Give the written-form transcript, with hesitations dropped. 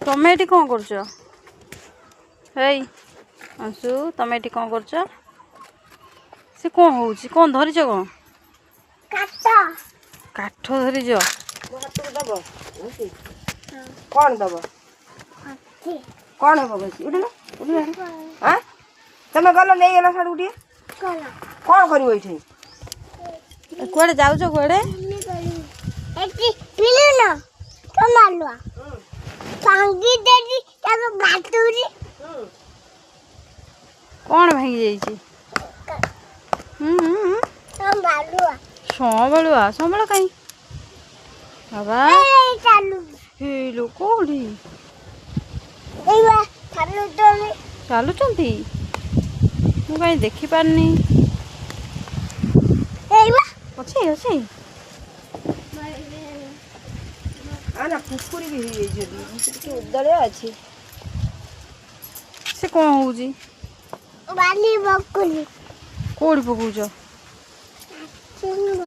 तमें ये कौन कर अंशु तमें ये कौन कर से कौन हो कौन धरीच कौन काठ धरीच कौन दब कौन हम बस उठ हाँ तुम गल नहीं गला साड़ उठिए कौन कर कुआड़े जाऊच कुआड़े कौन भांगी जाइए संभालुआ संभाल कहीं बाबा हेलो कौड़ी चलुंट मु कहीं देखी पारनी अच्छे अच्छे आना कुकुरी भी उदलिया अच्छी से कौन हो कौड़ी पकाउच